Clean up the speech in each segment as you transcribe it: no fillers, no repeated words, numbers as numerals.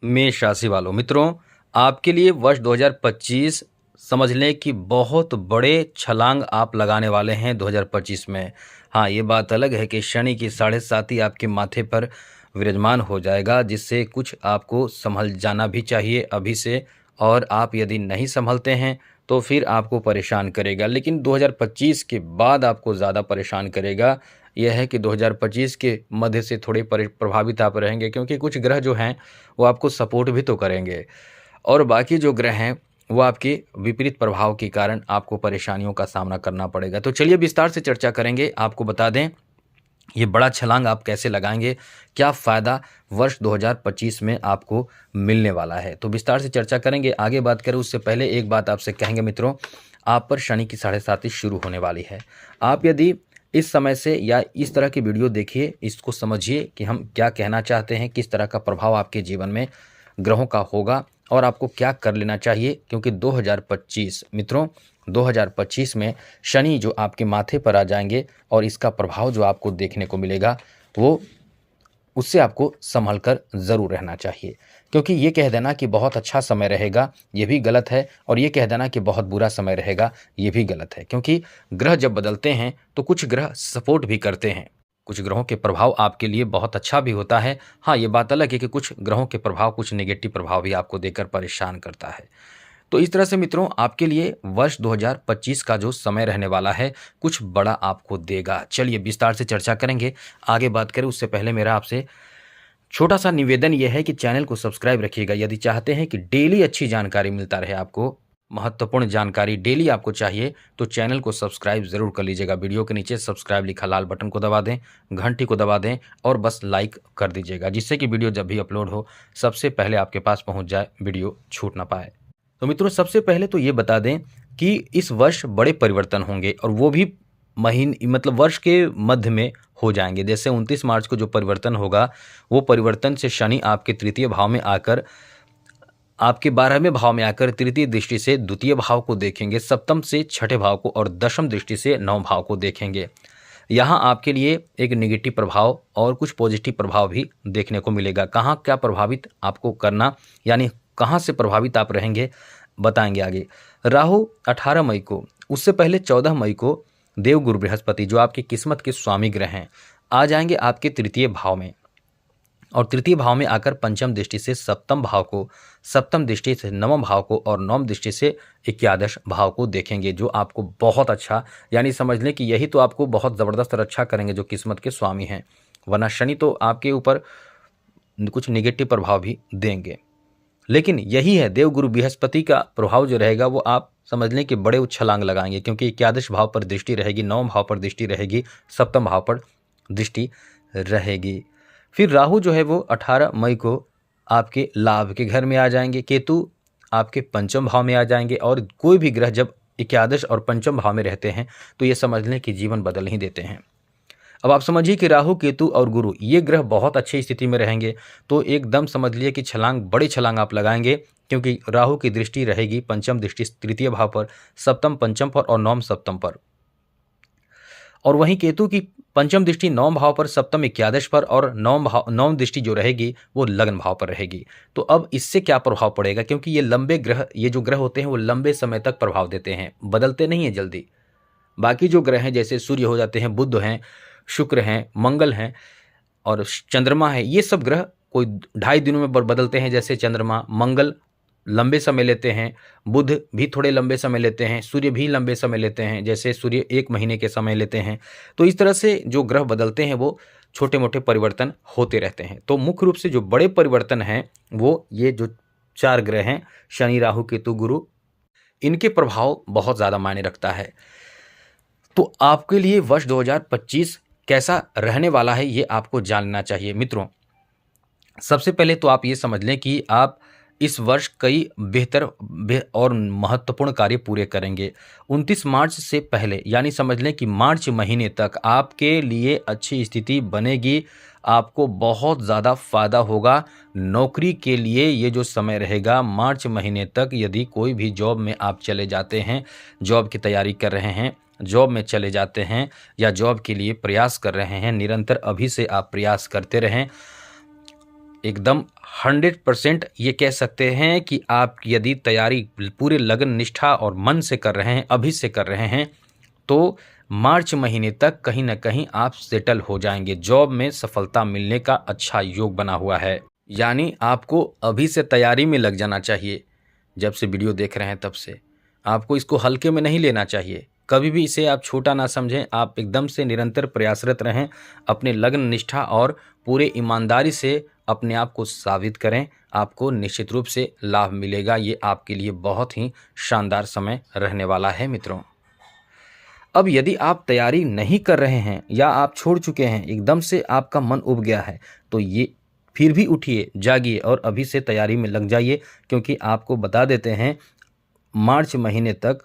मेष राशि वालों मित्रों, आपके लिए वर्ष 2025 समझ लें कि बहुत बड़े छलांग आप लगाने वाले हैं 2025 में। हाँ, ये बात अलग है कि शनि की 7.5 आपके माथे पर विराजमान हो जाएगा, जिससे कुछ आपको संभल जाना भी चाहिए अभी से। और आप यदि नहीं संभलते हैं तो फिर आपको परेशान करेगा, लेकिन 2025 के बाद आपको ज़्यादा परेशान करेगा। यह है कि 2025 के मध्य से थोड़े प्रभावित आप रहेंगे, क्योंकि कुछ ग्रह जो हैं वो आपको सपोर्ट भी तो करेंगे, और बाकी जो ग्रह हैं वो आपके विपरीत प्रभाव के कारण आपको परेशानियों का सामना करना पड़ेगा। तो चलिए विस्तार से चर्चा करेंगे। आपको बता दें ये बड़ा छलांग आप कैसे लगाएंगे, क्या फ़ायदा वर्ष 2025 में आपको मिलने वाला है, तो विस्तार से चर्चा करेंगे। आगे बात करें उससे पहले एक बात आपसे कहेंगे मित्रों, आप पर शनि की 7.5 शुरू होने वाली है। आप यदि इस समय से या इस तरह की वीडियो देखिए, इसको समझिए कि हम क्या कहना चाहते हैं, किस तरह का प्रभाव आपके जीवन में ग्रहों का होगा और आपको क्या कर लेना चाहिए। क्योंकि 2025 मित्रों, 2025 में शनि जो आपके माथे पर आ जाएंगे और इसका प्रभाव जो आपको देखने को मिलेगा वो उससे आपको संभल कर ज़रूर रहना चाहिए। क्योंकि ये कह देना कि बहुत अच्छा समय रहेगा ये भी गलत है, और ये कह देना कि बहुत बुरा समय रहेगा ये भी गलत है। क्योंकि ग्रह जब बदलते हैं तो कुछ ग्रह सपोर्ट भी करते हैं, कुछ ग्रहों के प्रभाव आपके लिए बहुत अच्छा भी होता है। हाँ, ये बात अलग है कि कुछ ग्रहों के प्रभाव, कुछ नेगेटिव प्रभाव भी आपको देकर परेशान करता है। तो इस तरह से मित्रों आपके लिए वर्ष 2025 का जो समय रहने वाला है कुछ बड़ा आपको देगा। चलिए विस्तार से चर्चा करेंगे। आगे बात करें उससे पहले मेरा आपसे छोटा सा निवेदन यह है कि चैनल को सब्सक्राइब रखिएगा। यदि चाहते हैं कि डेली अच्छी जानकारी मिलता रहे, आपको महत्वपूर्ण जानकारी डेली आपको चाहिए, तो चैनल को सब्सक्राइब ज़रूर कर लीजिएगा। वीडियो के नीचे सब्सक्राइब लिखा लाल बटन को दबा दें, घंटी को दबा दें और बस लाइक कर दीजिएगा, जिससे कि वीडियो जब भी अपलोड हो सबसे पहले आपके पास पहुंच जाए, वीडियो छूट ना पाए। तो मित्रों सबसे पहले तो ये बता दें कि इस वर्ष बड़े परिवर्तन होंगे, और वो भी मतलब वर्ष के मध्य में हो जाएंगे। जैसे 29 मार्च को जो परिवर्तन होगा, वो परिवर्तन से शनि आपके तृतीय भाव में आकर, आपके 12वें भाव में आकर तृतीय दृष्टि से द्वितीय भाव को देखेंगे, सप्तम से छठे भाव को और दशम दृष्टि से नवम भाव को देखेंगे। यहाँ आपके लिए एक नेगेटिव प्रभाव और कुछ पॉजिटिव प्रभाव भी देखने को मिलेगा। कहाँ क्या प्रभावित आपको करना, यानी कहाँ से प्रभावित आप रहेंगे, बताएंगे आगे। राहु 18 मई को, उससे पहले 14 मई को देवगुरु बृहस्पति जो आपकी किस्मत के स्वामी ग्रह हैं आ जाएंगे आपके तृतीय भाव में, और तृतीय भाव में आकर पंचम दृष्टि से सप्तम भाव को, सप्तम दृष्टि से नवम भाव को और नवम दृष्टि से एकादश भाव को देखेंगे, जो आपको बहुत अच्छा, यानी समझ लें कि यही तो आपको बहुत ज़बरदस्त रक्षा करेंगे जो किस्मत के स्वामी हैं। वरना शनि तो आपके ऊपर कुछ निगेटिव प्रभाव भी देंगे, लेकिन यही है देवगुरु बृहस्पति का प्रभाव जो रहेगा वो आप समझ लें कि बड़े उछलांग लगाएंगे। क्योंकि एकादश भाव पर दृष्टि रहेगी, नवम भाव पर दृष्टि रहेगी, सप्तम भाव पर दृष्टि रहेगी। फिर राहु जो है वो 18 मई को आपके लाभ के घर में आ जाएंगे, केतु आपके पंचम भाव में आ जाएंगे, और कोई भी ग्रह जब एकादश और पंचम भाव में रहते हैं तो ये समझ लें कि जीवन बदल ही देते हैं। अब आप समझिए कि राहु, केतु और गुरु ये ग्रह बहुत अच्छी स्थिति में रहेंगे, तो एकदम समझ लिए कि छलांग, बड़ी छलांग आप लगाएंगे। क्योंकि राहु की दृष्टि रहेगी पंचम दृष्टि तृतीय भाव पर, सप्तम पंचम पर और नवम सप्तम पर, और वहीं केतु की पंचम दृष्टि नवम भाव पर, सप्तम एकादश पर, और नवम दृष्टि जो रहेगी वो लग्न भाव पर रहेगी। तो अब इससे क्या प्रभाव पड़ेगा, क्योंकि ये लंबे ग्रह, ये जो ग्रह होते हैं वो लंबे समय तक प्रभाव देते हैं, बदलते नहीं हैं जल्दी। बाकी जो ग्रह हैं जैसे सूर्य हो जाते हैं, बुध हैं, शुक्र हैं, मंगल हैं और चंद्रमा है, ये सब ग्रह कोई 2.5 दिनों में बदलते हैं। जैसे चंद्रमा, मंगल लंबे समय लेते हैं, बुध भी थोड़े लंबे समय लेते हैं, सूर्य भी लंबे समय लेते हैं, जैसे सूर्य 1 महीने के समय लेते हैं। तो इस तरह से जो ग्रह बदलते हैं वो छोटे मोटे परिवर्तन होते रहते हैं। तो मुख्य रूप से जो बड़े परिवर्तन हैं वो ये जो 4 ग्रह हैं, शनि, राहु, केतु, गुरु, इनके प्रभाव बहुत ज़्यादा मायने रखता है। तो आपके लिए वर्ष 2025 कैसा रहने वाला है ये आपको जानना चाहिए मित्रों। सबसे पहले तो आप ये समझ लें कि आप इस वर्ष कई बेहतर और महत्वपूर्ण कार्य पूरे करेंगे। 29 मार्च से पहले, यानी समझ लें कि मार्च महीने तक आपके लिए अच्छी स्थिति बनेगी, आपको बहुत ज़्यादा फ़ायदा होगा। नौकरी के लिए ये जो समय रहेगा मार्च महीने तक, यदि कोई भी जॉब में आप चले जाते हैं, जॉब की तैयारी कर रहे हैं, जॉब में चले जाते हैं या जॉब के लिए प्रयास कर रहे हैं, निरंतर अभी से आप प्रयास करते रहें। एकदम 100% ये कह सकते हैं कि आप यदि तैयारी पूरे लगन निष्ठा और मन से कर रहे हैं, अभी से कर रहे हैं, तो मार्च महीने तक कहीं ना कहीं आप सेटल हो जाएंगे। जॉब में सफलता मिलने का अच्छा योग बना हुआ है। यानी आपको अभी से तैयारी में लग जाना चाहिए। जब से वीडियो देख रहे हैं तब से आपको इसको हल्के में नहीं लेना चाहिए। कभी भी इसे आप छोटा ना समझें। आप एकदम से निरंतर प्रयासरत रहें, अपने लगन निष्ठा और पूरे ईमानदारी से अपने आप को साबित करें। आपको निश्चित रूप से लाभ मिलेगा। ये आपके लिए बहुत ही शानदार समय रहने वाला है मित्रों। अब यदि आप तैयारी नहीं कर रहे हैं या आप छोड़ चुके हैं, एकदम से आपका मन उब गया है, तो ये फिर भी उठिए, जागिए और अभी से तैयारी में लग जाइए। क्योंकि आपको बता देते हैं मार्च महीने तक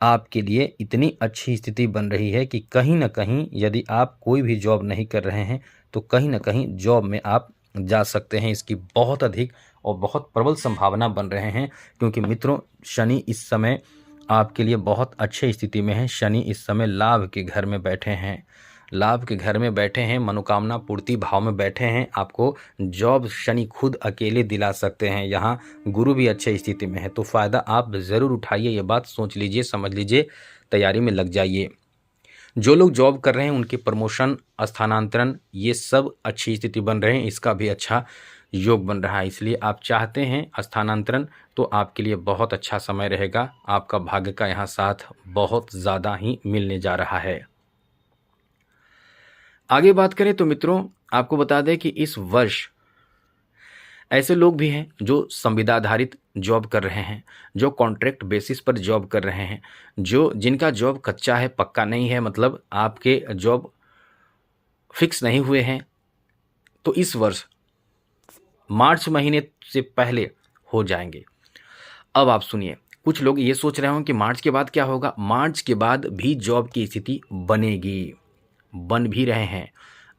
आपके लिए इतनी अच्छी स्थिति बन रही है कि कहीं ना कहीं यदि आप कोई भी जॉब नहीं कर रहे हैं तो कहीं ना कहीं जॉब में आप जा सकते हैं। इसकी बहुत अधिक और बहुत प्रबल संभावना बन रहे हैं। क्योंकि मित्रों, शनि इस समय आपके लिए बहुत अच्छी स्थिति में है। शनि इस समय लाभ के घर में बैठे हैं, लाभ के घर में बैठे हैं, मनोकामना पूर्ति भाव में बैठे हैं। आपको जॉब शनि खुद अकेले दिला सकते हैं। यहाँ गुरु भी अच्छे स्थिति में है, तो फ़ायदा आप ज़रूर उठाइए। ये बात सोच लीजिए, समझ लीजिए, तैयारी में लग जाइए। जो लोग जॉब कर रहे हैं उनके प्रमोशन, स्थानांतरण, ये सब अच्छी स्थिति बन रहे हैं। इसका भी अच्छा योग बन रहा है। इसलिए आप चाहते हैं स्थानांतरण, तो आपके लिए बहुत अच्छा समय रहेगा। आपका भाग्य का यहाँ साथ बहुत ज़्यादा ही मिलने जा रहा है। आगे बात करें तो मित्रों, आपको बता दें कि इस वर्ष ऐसे लोग भी हैं जो संविदा आधारित जॉब कर रहे हैं, जो कॉन्ट्रैक्ट बेसिस पर जॉब कर रहे हैं, जिनका जॉब कच्चा है, पक्का नहीं है, मतलब आपके जॉब फिक्स नहीं हुए हैं, तो इस वर्ष मार्च महीने से पहले हो जाएंगे। अब आप सुनिए, कुछ लोग ये सोच रहे हों कि मार्च के बाद क्या होगा। मार्च के बाद भी जॉब की स्थिति बनेगी, बन भी रहे हैं,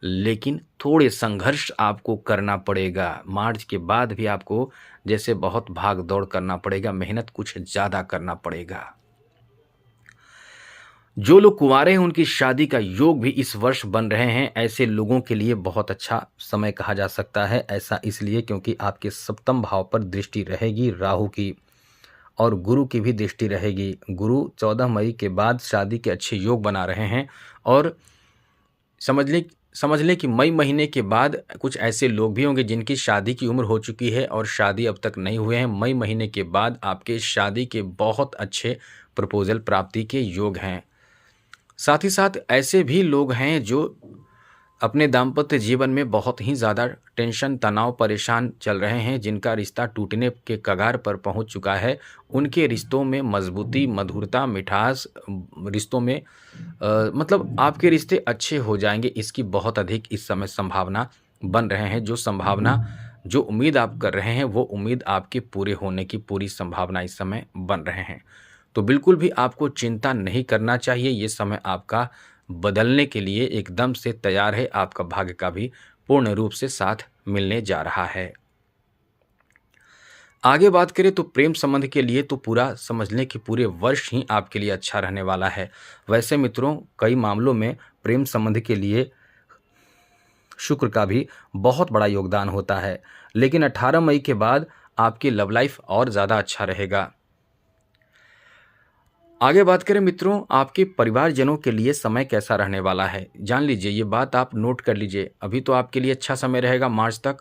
लेकिन थोड़े संघर्ष आपको करना पड़ेगा। मार्च के बाद भी आपको जैसे बहुत भाग दौड़ करना पड़ेगा, मेहनत कुछ ज़्यादा करना पड़ेगा। जो लोग कुंवारे हैं उनकी शादी का योग भी इस वर्ष बन रहे हैं। ऐसे लोगों के लिए बहुत अच्छा समय कहा जा सकता है। ऐसा इसलिए क्योंकि आपके सप्तम भाव पर दृष्टि रहेगी राहु की, और गुरु की भी दृष्टि रहेगी। गुरु 14 मई के बाद शादी के अच्छे योग बना रहे हैं। और समझ लें कि मई महीने के बाद कुछ ऐसे लोग भी होंगे जिनकी शादी की उम्र हो चुकी है और शादी अब तक नहीं हुए हैं। मई महीने के बाद आपके शादी के बहुत अच्छे प्रपोजल प्राप्ति के योग हैं। साथ ही साथ ऐसे भी लोग हैं जो अपने दाम्पत्य जीवन में बहुत ही ज़्यादा टेंशन, तनाव, परेशान चल रहे हैं, जिनका रिश्ता टूटने के कगार पर पहुंच चुका है। उनके रिश्तों में मजबूती, मधुरता, मिठास, रिश्तों में मतलब आपके रिश्ते अच्छे हो जाएंगे। इसकी बहुत अधिक इस समय संभावना बन रहे हैं। जो उम्मीद आप कर रहे हैं वो उम्मीद आपके पूरे होने की पूरी संभावना इस समय बन रहे हैं। तो बिल्कुल भी आपको चिंता नहीं करना चाहिए। ये समय आपका बदलने के लिए एकदम से तैयार है। आपका भाग्य का भी पूर्ण रूप से साथ मिलने जा रहा है। आगे बात करें तो प्रेम संबंध के लिए तो पूरा समझ लें कि पूरे वर्ष ही आपके लिए अच्छा रहने वाला है। वैसे मित्रों, कई मामलों में प्रेम संबंध के लिए शुक्र का भी बहुत बड़ा योगदान होता है, लेकिन 18 मई के बाद आपकी लव लाइफ और ज़्यादा अच्छा रहेगा। आगे बात करें मित्रों, आपके परिवारजनों के लिए समय कैसा रहने वाला है, जान लीजिए। ये बात आप नोट कर लीजिए। अभी तो आपके लिए अच्छा समय रहेगा मार्च तक,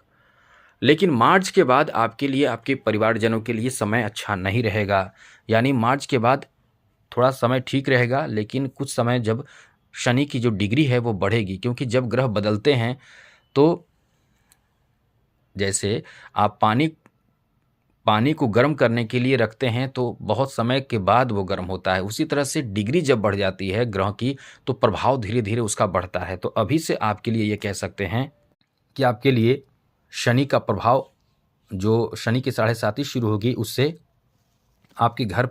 लेकिन मार्च के बाद आपके लिए, आपके परिवारजनों के लिए समय अच्छा नहीं रहेगा। यानी मार्च के बाद थोड़ा समय ठीक रहेगा, लेकिन कुछ समय जब शनि की जो डिग्री है वो बढ़ेगी। क्योंकि जब ग्रह बदलते हैं तो जैसे आप पानी को गर्म करने के लिए रखते हैं तो बहुत समय के बाद वो गर्म होता है, उसी तरह से डिग्री जब बढ़ जाती है ग्रह की तो प्रभाव धीरे धीरे उसका बढ़ता है। तो अभी से आपके लिए ये कह सकते हैं कि आपके लिए शनि का प्रभाव, जो शनि की 7.5 शुरू होगी, उससे आपके घर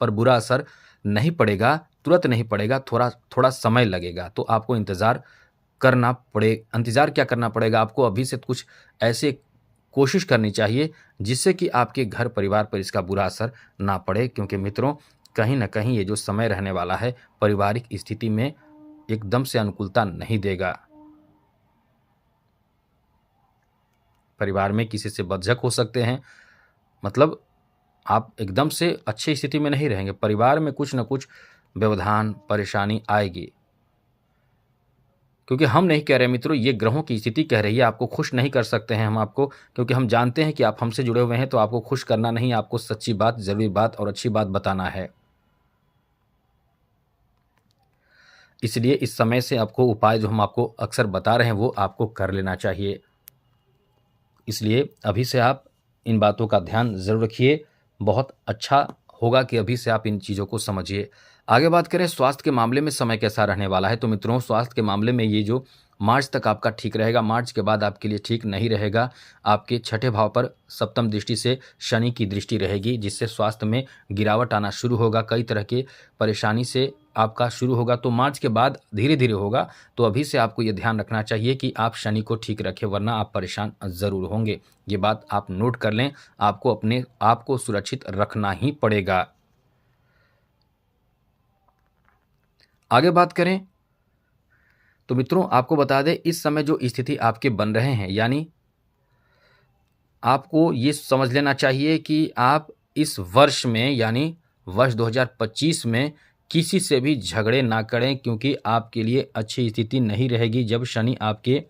पर बुरा असर नहीं पड़ेगा, तुरंत नहीं पड़ेगा, थोड़ा समय लगेगा। तो आपको इंतज़ार क्या करना पड़ेगा, आपको अभी से कुछ ऐसे कोशिश करनी चाहिए जिससे कि आपके घर परिवार पर इसका बुरा असर ना पड़े। क्योंकि मित्रों, कहीं ना कहीं ये जो समय रहने वाला है पारिवारिक स्थिति में एकदम से अनुकूलता नहीं देगा। परिवार में किसी से बदझक हो सकते हैं, मतलब आप एकदम से अच्छी स्थिति में नहीं रहेंगे, परिवार में कुछ न कुछ व्यवधान, परेशानी आएगी। क्योंकि हम नहीं कह रहे मित्रों, ये ग्रहों की स्थिति कह रही है, आपको खुश नहीं कर सकते हैं हम आपको, क्योंकि हम जानते हैं कि आप हमसे जुड़े हुए हैं, तो आपको खुश करना नहीं, आपको सच्ची बात, ज़रूरी बात और अच्छी बात बताना है। इसलिए इस समय से आपको उपाय जो हम आपको अक्सर बता रहे हैं वो आपको कर लेना चाहिए। इसलिए अभी से आप इन बातों का ध्यान ज़रूर रखिए, बहुत अच्छा होगा कि अभी से आप इन चीज़ों को समझिए। आगे बात करें स्वास्थ्य के मामले में समय कैसा रहने वाला है, तो मित्रों स्वास्थ्य के मामले में ये जो मार्च तक आपका ठीक रहेगा, मार्च के बाद आपके लिए ठीक नहीं रहेगा। आपके छठे भाव पर सप्तम दृष्टि से शनि की दृष्टि रहेगी, जिससे स्वास्थ्य में गिरावट आना शुरू होगा, कई तरह के परेशानी से आपका शुरू होगा। तो मार्च के बाद धीरे धीरे होगा, तो अभी से आपको ये ध्यान रखना चाहिए कि आप शनि को ठीक रखें, वरना आप परेशान ज़रूर होंगे। ये बात आप नोट कर लें, आपको अपने आप को सुरक्षित रखना ही पड़ेगा। आगे बात करें तो मित्रों आपको बता दें, इस समय जो स्थिति आपके बन रहे हैं, यानी आपको ये समझ लेना चाहिए कि आप इस वर्ष में यानी वर्ष 2025 में किसी से भी झगड़े ना करें, क्योंकि आपके लिए अच्छी स्थिति नहीं रहेगी। जब शनि आपके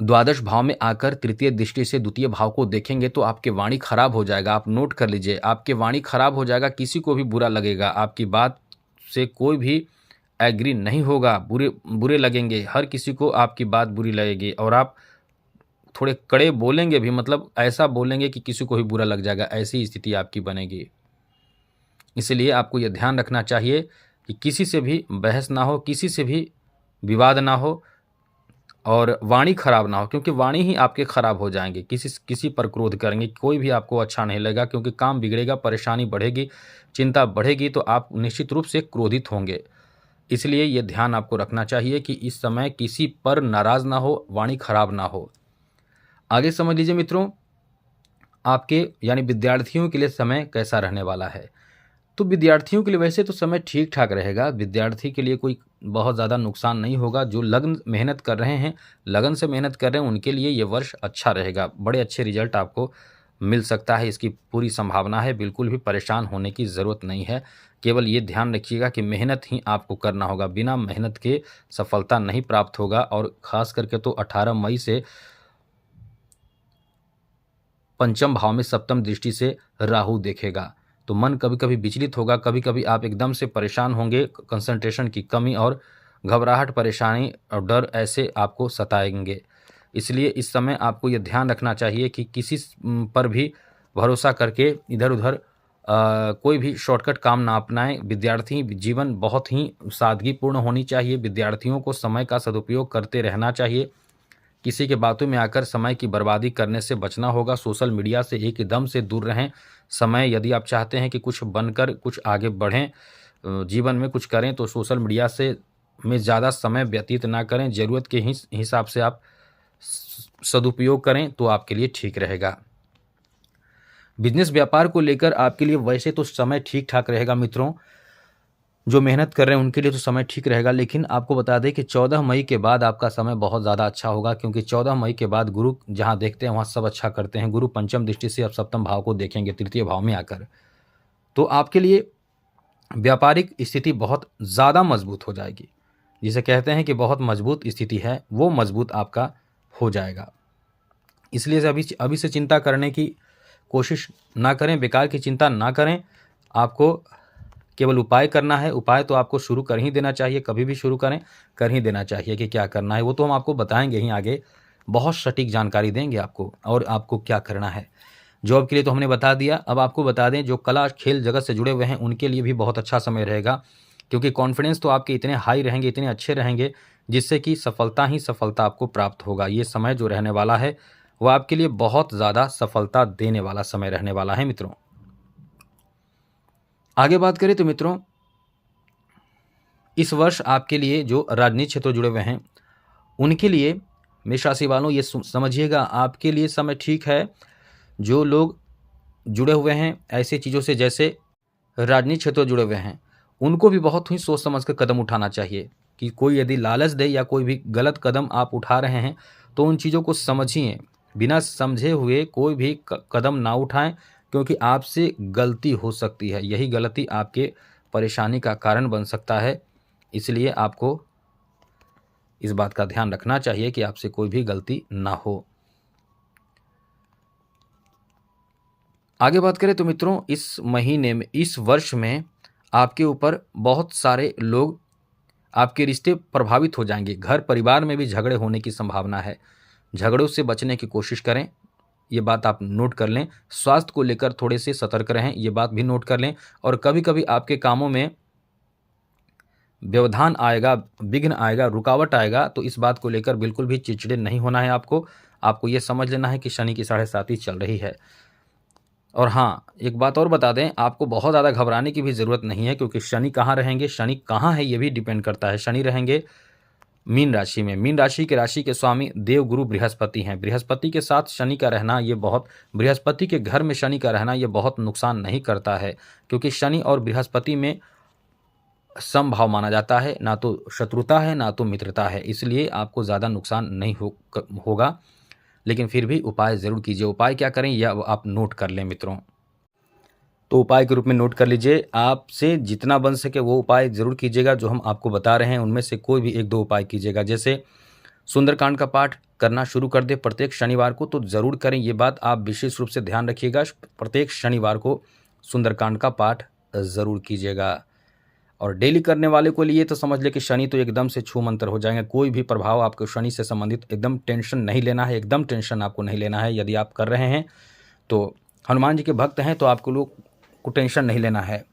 द्वादश भाव में आकर तृतीय दृष्टि से द्वितीय भाव को देखेंगे तो आपके वाणी खराब हो जाएगा। आप नोट कर लीजिए, आपके वाणी खराब हो जाएगा, किसी को भी बुरा लगेगा, आपकी बात से कोई भी एग्री नहीं होगा, बुरे लगेंगे, हर किसी को आपकी बात बुरी लगेगी और आप थोड़े कड़े बोलेंगे भी, मतलब ऐसा बोलेंगे कि किसी को भी बुरा लग जाएगा, ऐसी स्थिति आपकी बनेगी। इसलिए आपको यह ध्यान रखना चाहिए कि किसी से भी बहस ना हो, किसी से भी विवाद ना हो और वाणी खराब ना हो, क्योंकि वाणी ही आपके खराब हो जाएंगे। किसी पर क्रोध करेंगे, कोई भी आपको अच्छा नहीं लगेगा, क्योंकि काम बिगड़ेगा, परेशानी बढ़ेगी, चिंता बढ़ेगी, तो आप निश्चित रूप से क्रोधित होंगे। इसलिए ये ध्यान आपको रखना चाहिए कि इस समय किसी पर नाराज ना हो, वाणी खराब ना हो। आगे समझ लीजिए मित्रों, आपके यानी विद्यार्थियों के लिए समय कैसा रहने वाला है। तो विद्यार्थियों के लिए वैसे तो समय ठीक ठाक रहेगा, विद्यार्थी के लिए कोई बहुत ज़्यादा नुकसान नहीं होगा। जो लगन मेहनत कर रहे हैं, लगन से मेहनत कर रहे हैं, उनके लिए ये वर्ष अच्छा रहेगा, बड़े अच्छे रिजल्ट आपको मिल सकता है, इसकी पूरी संभावना है। बिल्कुल भी परेशान होने की ज़रूरत नहीं है, केवल ये ध्यान रखिएगा कि मेहनत ही आपको करना होगा, बिना मेहनत के सफलता नहीं प्राप्त होगा। और ख़ास करके तो 18 मई से पंचम भाव में सप्तम दृष्टि से राहु देखेगा, तो मन कभी कभी विचलित होगा, कभी कभी आप एकदम से परेशान होंगे, कंसंट्रेशन की कमी और घबराहट, परेशानी और डर ऐसे आपको सताएंगे। इसलिए इस समय आपको यह ध्यान रखना चाहिए कि किसी पर भी भरोसा करके इधर उधर कोई भी शॉर्टकट काम ना अपनाएं। विद्यार्थी जीवन बहुत ही सादगीपूर्ण होनी चाहिए, विद्यार्थियों को समय का सदुपयोग करते रहना चाहिए, किसी के बातों में आकर समय की बर्बादी करने से बचना होगा। सोशल मीडिया से एकदम से दूर रहें। समय यदि आप चाहते हैं कि कुछ बनकर कुछ आगे बढ़ें, जीवन में कुछ करें, तो सोशल मीडिया से में ज़्यादा समय व्यतीत ना करें, ज़रूरत के हिसाब से आप सदुपयोग करें तो आपके लिए ठीक रहेगा। बिजनेस व्यापार को लेकर आपके लिए वैसे तो समय ठीक ठाक रहेगा मित्रों, जो मेहनत कर रहे हैं उनके लिए तो समय ठीक रहेगा, लेकिन आपको बता दें कि 14 मई के बाद आपका समय बहुत ज़्यादा अच्छा होगा, क्योंकि 14 मई के बाद गुरु जहां देखते हैं वहां सब अच्छा करते हैं। गुरु पंचम दृष्टि से अब सप्तम भाव को देखेंगे, तृतीय भाव में आकर, तो आपके लिए व्यापारिक स्थिति बहुत ज़्यादा मजबूत हो जाएगी। जिसे कहते हैं कि बहुत मजबूत स्थिति है, वो मजबूत आपका हो जाएगा। इसलिए अभी से चिंता करने की कोशिश ना करें, बेकार की चिंता ना करें, आपको केवल उपाय करना है। उपाय तो आपको शुरू कर ही देना चाहिए, कभी भी शुरू करें कर ही देना चाहिए कि क्या करना है, वो तो हम आपको बताएंगे ही आगे, बहुत सटीक जानकारी देंगे आपको और आपको क्या करना है। जॉब के लिए तो हमने बता दिया, अब आपको बता दें जो कला खेल जगत से जुड़े हुए हैं उनके लिए भी बहुत अच्छा समय रहेगा, क्योंकि कॉन्फिडेंस तो आपके इतने हाई रहेंगे, इतने अच्छे रहेंगे, जिससे कि सफलता ही सफलता आपको प्राप्त होगा। ये समय जो रहने वाला है वो आपके लिए बहुत ज़्यादा सफलता देने वाला समय रहने वाला है मित्रों। आगे बात करें तो मित्रों, इस वर्ष आपके लिए जो राजनीतिक क्षेत्र जुड़े हुए हैं उनके लिए मेष राशि वालों ये समझिएगा, आपके लिए समय ठीक है। जो लोग जुड़े हुए हैं ऐसी चीज़ों से, जैसे राजनीतिक क्षेत्र जुड़े हुए हैं, उनको भी बहुत ही सोच समझ कर कदम उठाना चाहिए कि कोई यदि लालच दे या कोई भी गलत कदम आप उठा रहे हैं तो उन चीज़ों को समझिए। बिना समझे हुए कोई भी कदम ना उठाएं, क्योंकि आपसे गलती हो सकती है। यही गलती आपके परेशानी का कारण बन सकता है। इसलिए आपको इस बात का ध्यान रखना चाहिए कि आपसे कोई भी गलती ना हो। आगे बात करें तो मित्रों, इस महीने में, इस वर्ष में आपके ऊपर बहुत सारे लोग, आपके रिश्ते प्रभावित हो जाएंगे। घर परिवार में भी झगड़े होने की संभावना है। झगड़ों से बचने की कोशिश करें, ये बात आप नोट कर लें। स्वास्थ्य को लेकर थोड़े से सतर्क रहें, ये बात भी नोट कर लें। और कभी कभी आपके कामों में व्यवधान आएगा, विघ्न आएगा, रुकावट आएगा, तो इस बात को लेकर बिल्कुल भी चिड़चिड़े नहीं होना है। आपको ये समझ लेना है कि शनि की 7.5 चल रही है। और हाँ, एक बात और बता दें, आपको बहुत ज़्यादा घबराने की भी ज़रूरत नहीं है, क्योंकि शनि कहाँ रहेंगे, शनि कहाँ है, ये भी डिपेंड करता है। शनि रहेंगे मीन राशि में। मीन राशि के स्वामी देवगुरु बृहस्पति हैं। बृहस्पति के साथ शनि का रहना, बृहस्पति के घर में शनि का रहना ये बहुत नुकसान नहीं करता है, क्योंकि शनि और बृहस्पति में समभाव माना जाता है। ना तो शत्रुता है, ना तो मित्रता है। इसलिए आपको ज़्यादा नुकसान नहीं होगा। लेकिन फिर भी उपाय ज़रूर कीजिए। उपाय क्या करें, यह आप नोट कर लें मित्रों। तो उपाय के रूप में नोट कर लीजिए, आपसे जितना बन सके वो उपाय ज़रूर कीजिएगा जो हम आपको बता रहे हैं। उनमें से कोई भी 1-2 उपाय कीजिएगा। जैसे सुंदरकांड का पाठ करना शुरू कर दे प्रत्येक शनिवार को, तो ज़रूर करें। ये बात आप विशेष रूप से ध्यान रखिएगा। प्रत्येक शनिवार को सुंदरकांड का पाठ ज़रूर कीजिएगा। और डेली करने वाले को लिए तो समझ ले कि शनि तो एकदम से छू मंतर हो जाएंगे। कोई भी प्रभाव आपको शनि से संबंधित एकदम टेंशन नहीं लेना है, एकदम टेंशन आपको नहीं लेना है। यदि आप कर रहे हैं तो हनुमान जी के भक्त हैं तो आपको लोग को टेंशन नहीं लेना है।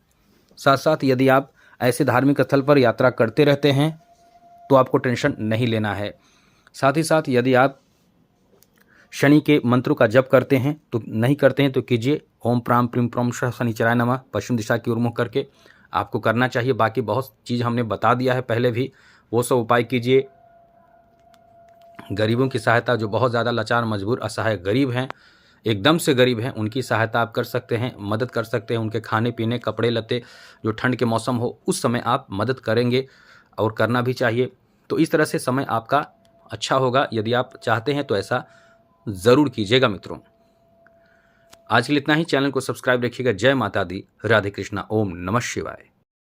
साथ साथ यदि आप ऐसे धार्मिक स्थल पर यात्रा करते रहते हैं तो आपको टेंशन नहीं लेना है। साथ ही साथ यदि आप शनि के मंत्रों का जप करते हैं तो नहीं करते हैं तो कीजिए। ओम प्राम प्रीम प्रोम शनिचराय नमः पश्चिम दिशा की ओर मुँह करके आपको करना चाहिए। बाकी बहुत चीज़ हमने बता दिया है पहले भी, वो सब उपाय कीजिए। गरीबों की सहायता, जो बहुत ज़्यादा लाचार मजबूर असहाय गरीब हैं, एकदम से गरीब हैं, उनकी सहायता आप कर सकते हैं, मदद कर सकते हैं। उनके खाने पीने, कपड़े लत्ते, जो ठंड के मौसम हो उस समय आप मदद करेंगे और करना भी चाहिए। तो इस तरह से समय आपका अच्छा होगा। यदि आप चाहते हैं तो ऐसा ज़रूर कीजिएगा मित्रों। आज के लिए इतना ही। चैनल को सब्सक्राइब रखिएगा। जय माता दी, राधे कृष्णा, ओम नमः शिवाय।